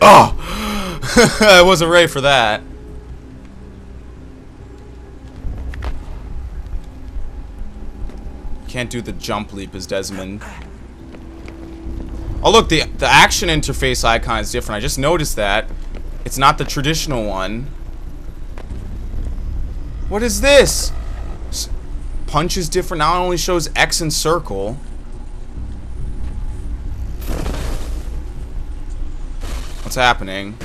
Oh! I wasn't ready for that. Can't do the jump leap as Desmond. Oh look, the action interface icon is different. I just noticed that. It's not the traditional one. What is this? Punch is different. Now it only shows X and circle. What's happening?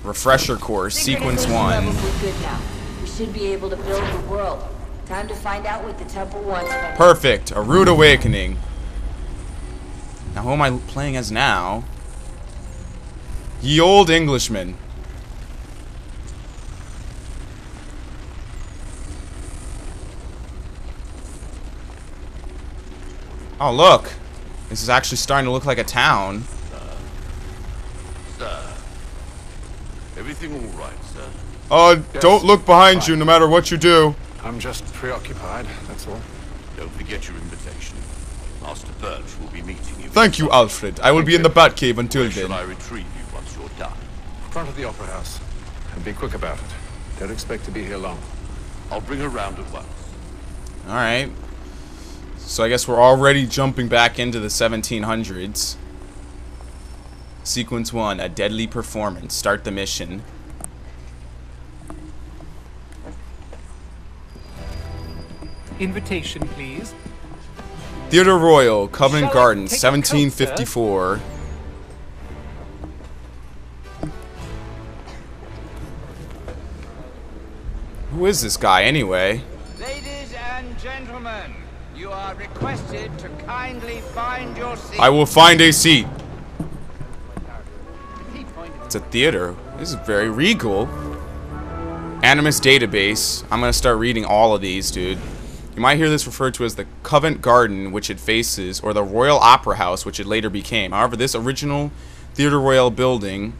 Refresher course, sequence 1. Good now. We should be able to build the world. Time to find out what the temple wants. Perfect. A rude awakening. Now who am I playing as now? Ye Old Englishman. Oh look. This is actually starting to look like a town. Sir. Everything all right, sir? Don't look behind you no matter what you do. I'm just preoccupied, that's all. Don't forget your invitation. Master Birch will be meeting you. Thank you, Alfred. I will be in the Batcave until Where shall then. I retrieve you once you're done? Front of the Opera House. And be quick about it. Don't expect to be here long. I'll bring her round at once. Alright. So I guess we're already jumping back into the 1700s. Sequence 1, a deadly performance. Start the mission. Invitation, please. Theatre Royal, Covent Shall I Garden, take a coat, 1754. Who is this guy anyway? Ladies and gentlemen, you are requested to kindly find your seat. I will find a seat. It's a theater. This is very regal. Animus database. I'm gonna start reading all of these, dude. You might hear this referred to as the Covent Garden, which it faces, or the Royal Opera House, which it later became. However, this original Theatre Royal building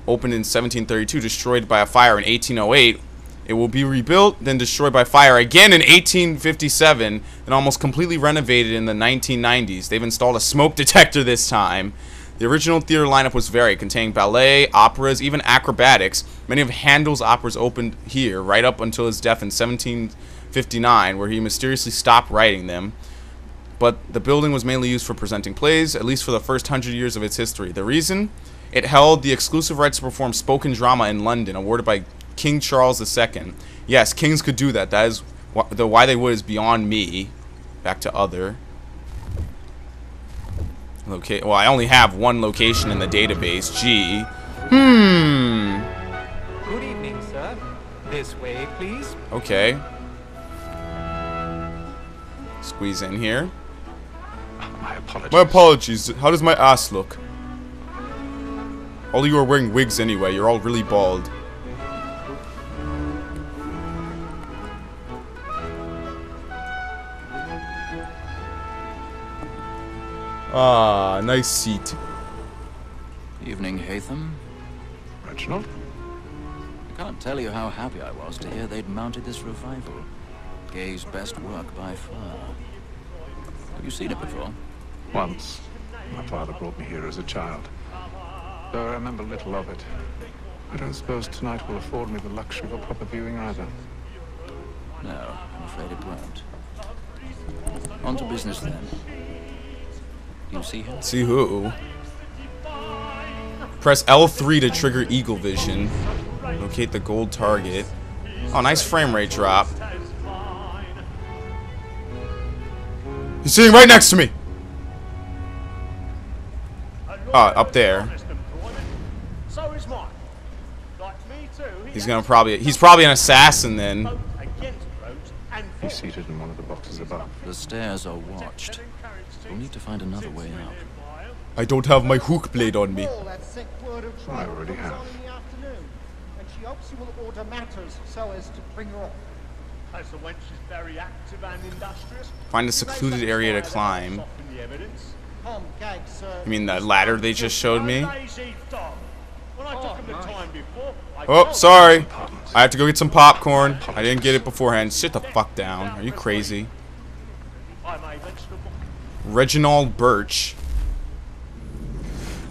opened in 1732, destroyed by a fire in 1808. It will be rebuilt, then destroyed by fire again in 1857, and almost completely renovated in the 1990s. They've installed a smoke detector this time. The original theater lineup was varied, containing ballet, operas, even acrobatics. Many of Handel's operas opened here, right up until his death in 1759, where he mysteriously stopped writing them. But the building was mainly used for presenting plays, at least for the first 100 years of its history. The reason? It held the exclusive rights to perform spoken drama in London, awarded by King Charles II. Yes, kings could do that. That is why they would is beyond me. Back to other. Okay. Well, I only have one location in the database. G. Good evening, sir. This way, please. Okay. Squeeze in here. My apologies. My apologies. How does my ass look? All of you are wearing wigs anyway. You're all really bald. Ah, nice seat. Evening, Hatham. Reginald? I can't tell you how happy I was to hear they'd mounted this revival. Gay's best work by far. Have you seen it before? Once. My father brought me here as a child. Though I remember little of it. I don't suppose tonight will afford me the luxury of a proper viewing either. No, I'm afraid it won't. On to business then. Do you see her? See who? Press L3 to trigger Eagle Vision. Locate the gold target. Oh, nice frame rate drop. He's sitting right next to me! Up there. He's probably an assassin then. He's seated in one of the boxes above. The stairs are watched. We'll need to find another way out. I don't have my hook blade on me. I already have. And she hopes you will order matters so as to bring her off. As the wench is very active and industrious. Find a secluded area to climb. I mean the ladder they just showed me. Oh, sorry. I have to go get some popcorn. I didn't get it beforehand. Sit the fuck down. Are you crazy? Reginald Birch.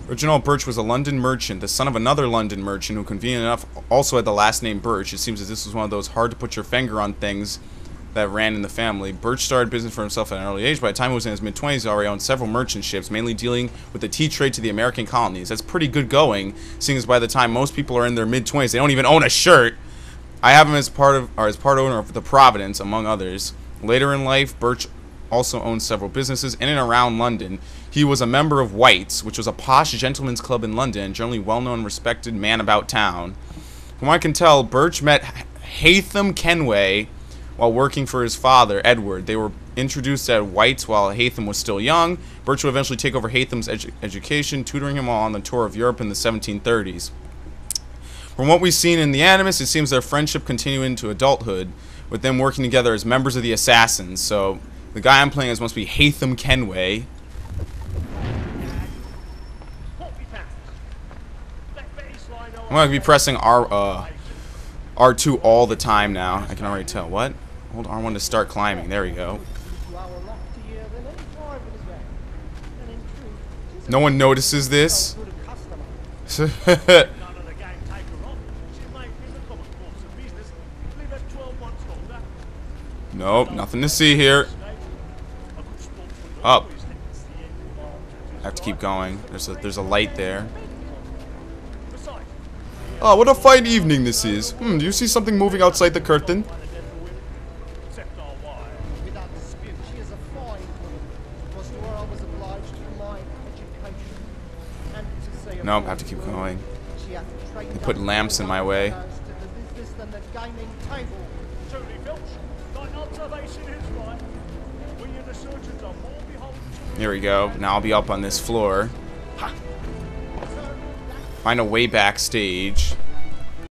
Reginald Birch was a London merchant, the son of another London merchant who, convenient enough, also had the last name Birch. It seems that this was one of those hard-to-put-your-finger-on things that ran in the family. Birch started business for himself at an early age. By the time he was in his mid-20s, he already owned several merchant ships, mainly dealing with the tea trade to the American colonies. That's pretty good going, seeing as by the time most people are in their mid-20s, they don't even own a shirt. I have him as part owner of the Providence, among others. Later in life, Birch also owned several businesses in and around London. He was a member of White's, which was a posh gentleman's club in London, and generally well-known and respected man about town. From what I can tell, Birch met Haytham Kenway while working for his father, Edward. They were introduced at White's while Haytham was still young. Birch would eventually take over Haytham's education, tutoring him while on the tour of Europe in the 1730s. From what we've seen in The Animus, it seems their friendship continued into adulthood, with them working together as members of the Assassins. So the guy I'm playing as must be Haytham Kenway. I'm going to be pressing R2 all the time now. I can already tell. What? Hold R1 to start climbing. There we go. No one notices this. Nope, nothing to see here. Up. I have to keep going. There's a light there. Oh, what a fine evening this is. Do you see something moving outside the curtain? Nope, I have to keep going. They put lamps in my way. Here we go. Now I'll be up on this floor. Find a way backstage.